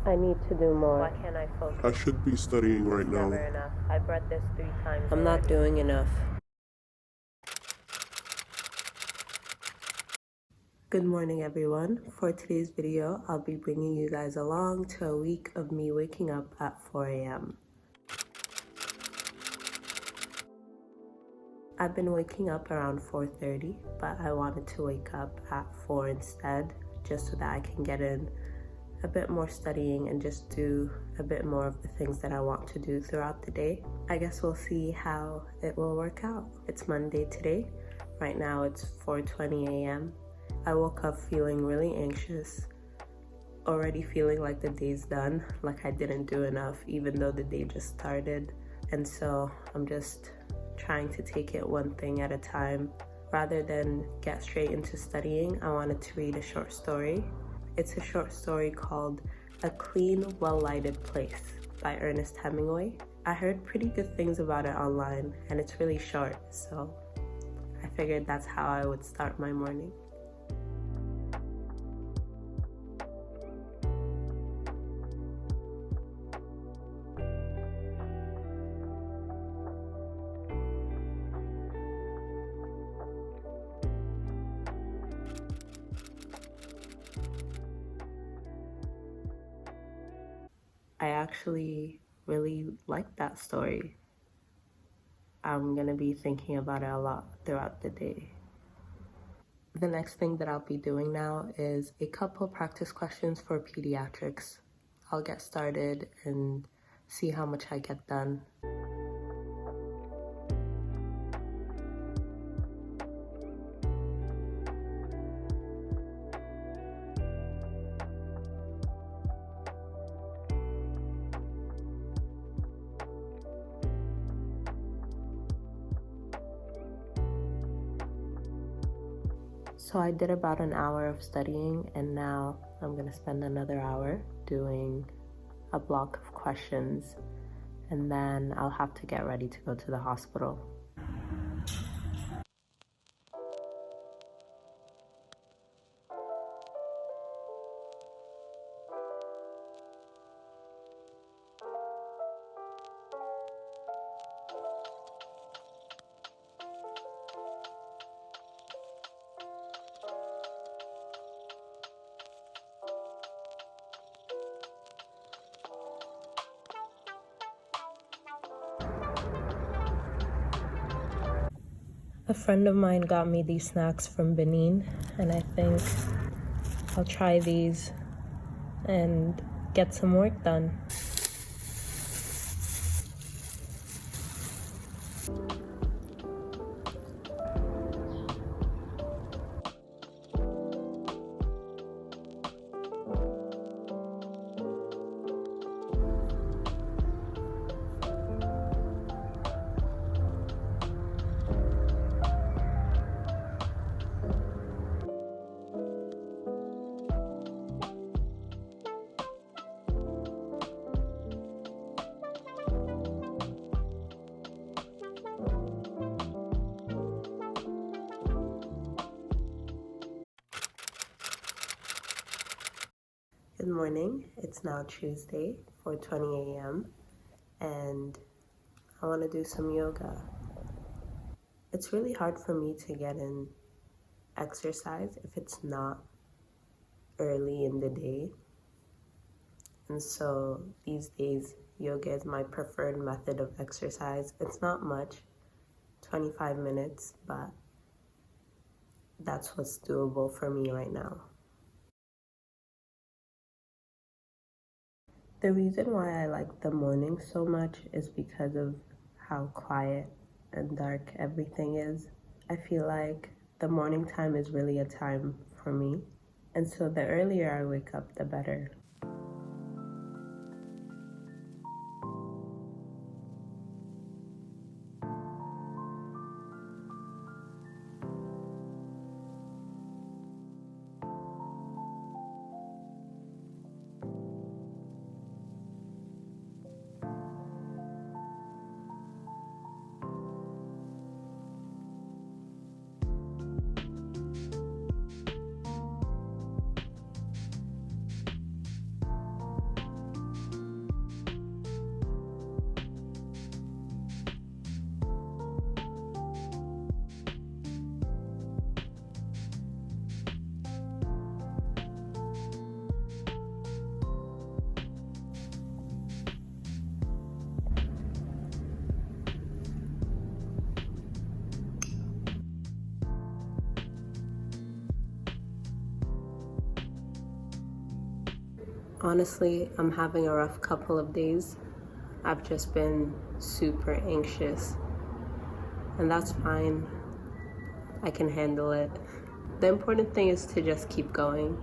I need to do more. Why can't I focus? I should be studying right now. Never enough. I've read this 3 times I'm not already. doing enough. Good morning, everyone. For today's video, I'll be bringing you guys along to a week of me waking up at 4 a.m. I've been waking up around 4:30, but I wanted to wake up at 4 instead, just so that I can get in a bit more studying and just do a bit more of the things that I want to do throughout the day. I guess we'll see how it will work out. It's Monday today. Right now it's 4:20 a.m. I woke up feeling really anxious, already feeling like the day's done, like I didn't do enough even though the day just started. And so I'm just trying to take it one thing at a time. Rather than get straight into studying, I wanted to read a short story. It's a short story called A Clean, Well-Lighted Place by Ernest Hemingway. I heard pretty good things about it online, and it's really short, so I figured that's how I would start my morning. I actually really like that story. I'm gonna be thinking about it a lot throughout the day. The next thing that I'll be doing now is a couple practice questions for pediatrics. I'll get started and see how much I get done. So I did about an hour of studying, and now I'm gonna spend another hour doing a block of questions, and then I'll have to get ready to go to the hospital. A friend of mine got me these snacks from Benin, and I think I'll try these and get some work done. Good morning. It's now Tuesday, 4:20 a.m. and I want to do some yoga. It's really hard for me to get in exercise if it's not early in the day. And so these days, yoga is my preferred method of exercise. It's not much, 25 minutes, but that's what's doable for me right now. The reason why I like the morning so much is because of how quiet and dark everything is. I feel like the morning time is really a time for me. And so the earlier I wake up, the better. Honestly, I'm having a rough couple of days. I've just been super anxious, and that's fine. I can handle it. The important thing is to just keep going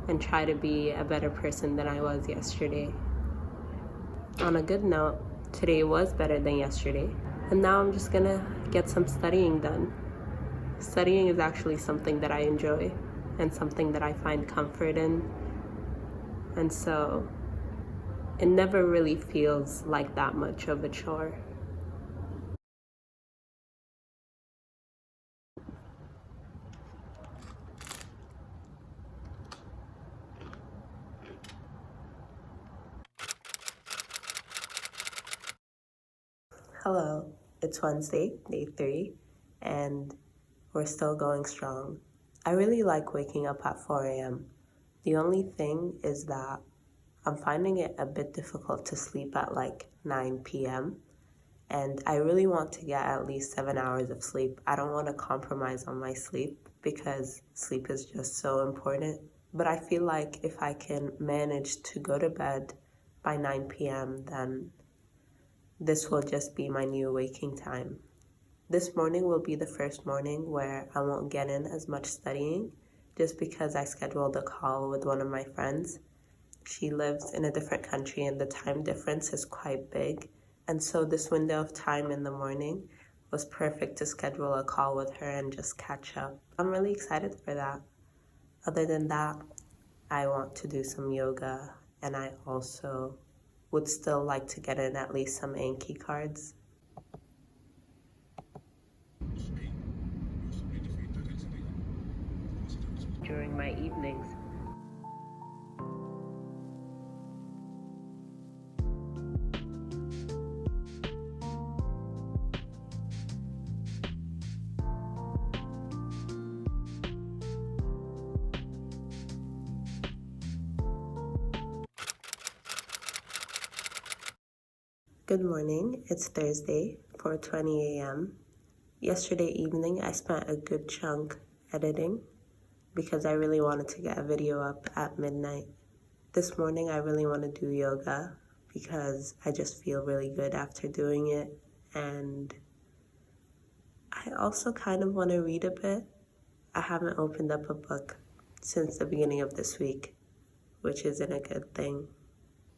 and try to be a better person than I was yesterday. On a good note, today was better than yesterday, and now I'm just gonna get some studying done. Studying is actually something that I enjoy and something that I find comfort in, and so it never really feels like that much of a chore. Hello, it's Wednesday, day 3, and we're still going strong. I really like waking up at 4 a.m. The only thing is that I'm finding it a bit difficult to sleep at like 9 p.m. And I really want to get at least 7 hours of sleep. I don't want to compromise on my sleep because sleep is just so important. But I feel like if I can manage to go to bed by 9 p.m., then this will just be my new waking time. This morning will be the first morning where I won't get in as much studying just because I scheduled a call with one of my friends. She lives in a different country and the time difference is quite big. And so this window of time in the morning was perfect to schedule a call with her and just catch up. I'm really excited for that. Other than that, I want to do some yoga, and I also would still like to get in at least some Anki cards. During my evenings. Good morning, it's Thursday, 4:20 a.m. Yesterday evening, I spent a good chunk editing because I really wanted to get a video up at midnight. This morning, I really want to do yoga because I just feel really good after doing it. And I also kind of want to read a bit. I haven't opened up a book since the beginning of this week, which isn't a good thing.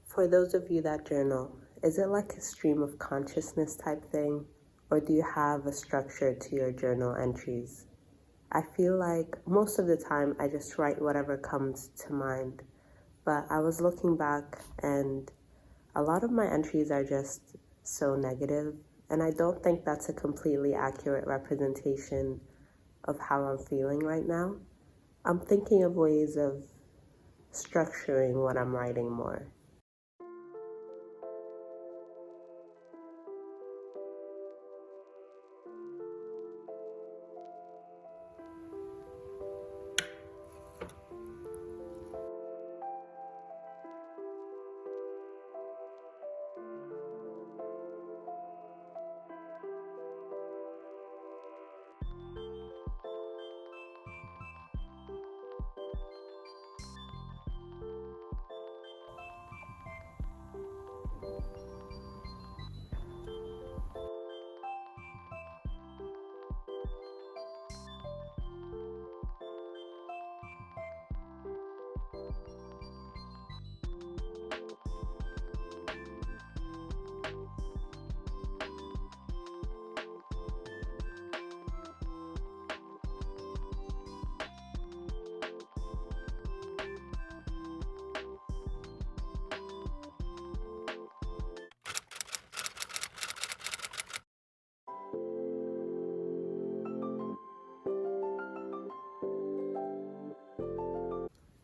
For those of you that journal, is it like a stream of consciousness type thing? Or do you have a structure to your journal entries? I feel like most of the time I just write whatever comes to mind. But I was looking back and a lot of my entries are just so negative. And I don't think that's a completely accurate representation of how I'm feeling right now. I'm thinking of ways of structuring what I'm writing more.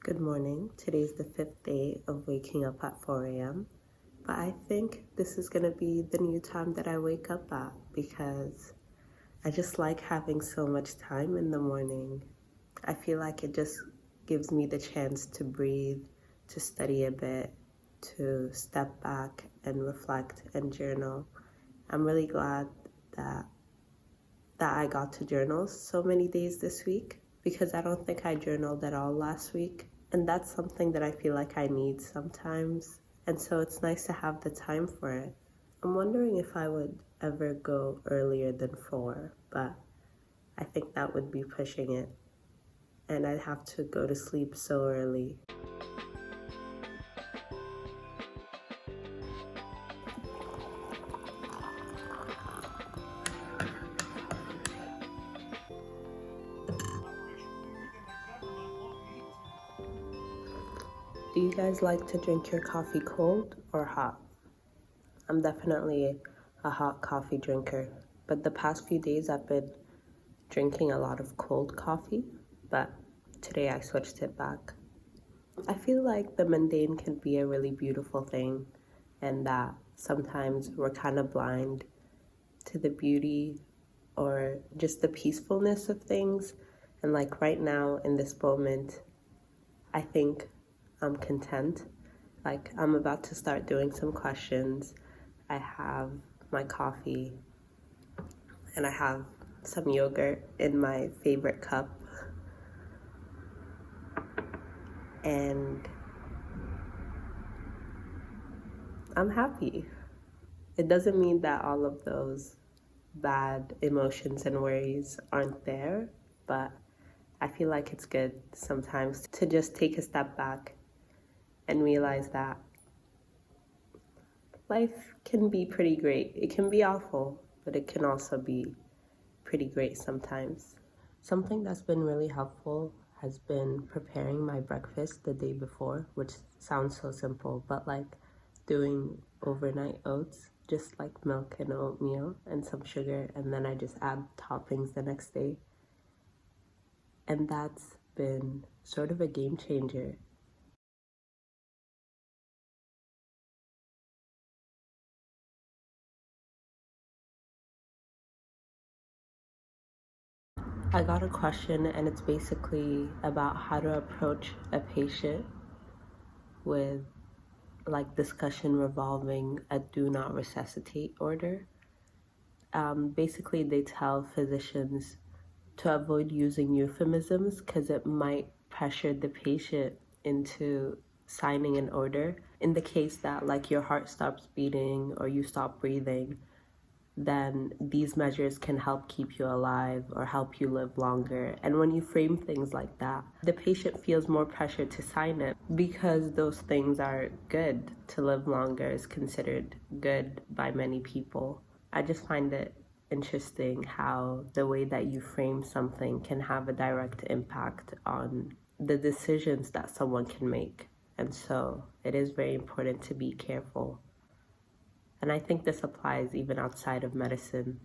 Good morning. Today's the 5th day of waking up at 4 a.m. But I think this is going to be the new time that I wake up at because I just like having so much time in the morning. I feel like it just gives me the chance to breathe, to study a bit, to step back and reflect and journal. I'm really glad that I got to journal so many days this week because I don't think I journaled at all last week. And that's something that I feel like I need sometimes. And so it's nice to have the time for it. I'm wondering if I would ever go earlier than 4, but I think that would be pushing it. And I'd have to go to sleep so early. Do you guys like to drink your coffee cold or hot? I'm definitely a hot coffee drinker, but the past few days I've been drinking a lot of cold coffee, but today I switched it back. I feel like the mundane can be a really beautiful thing, and that sometimes we're kind of blind to the beauty or just the peacefulness of things. And like right now in this moment, I think I'm content. Like I'm about to start doing some questions. I have my coffee and I have some yogurt in my favorite cup. And I'm happy. It doesn't mean that all of those bad emotions and worries aren't there, but I feel like it's good sometimes to just take a step back and realize that life can be pretty great. It can be awful, but it can also be pretty great sometimes. Something that's been really helpful has been preparing my breakfast the day before, which sounds so simple, but like doing overnight oats, just like milk and oatmeal and some sugar, and then I just add toppings the next day. And that's been sort of a game changer. I got a question and it's basically about how to approach a patient with like discussion revolving a do not resuscitate order. Basically they tell physicians to avoid using euphemisms because it might pressure the patient into signing an order. In the case that like your heart stops beating or you stop breathing, then these measures can help keep you alive or help you live longer. And when you frame things like that, the patient feels more pressure to sign it because those things are good. To live longer is considered good by many people. I just find it interesting how the way that you frame something can have a direct impact on the decisions that someone can make. And so it is very important to be careful. And I think this applies even outside of medicine.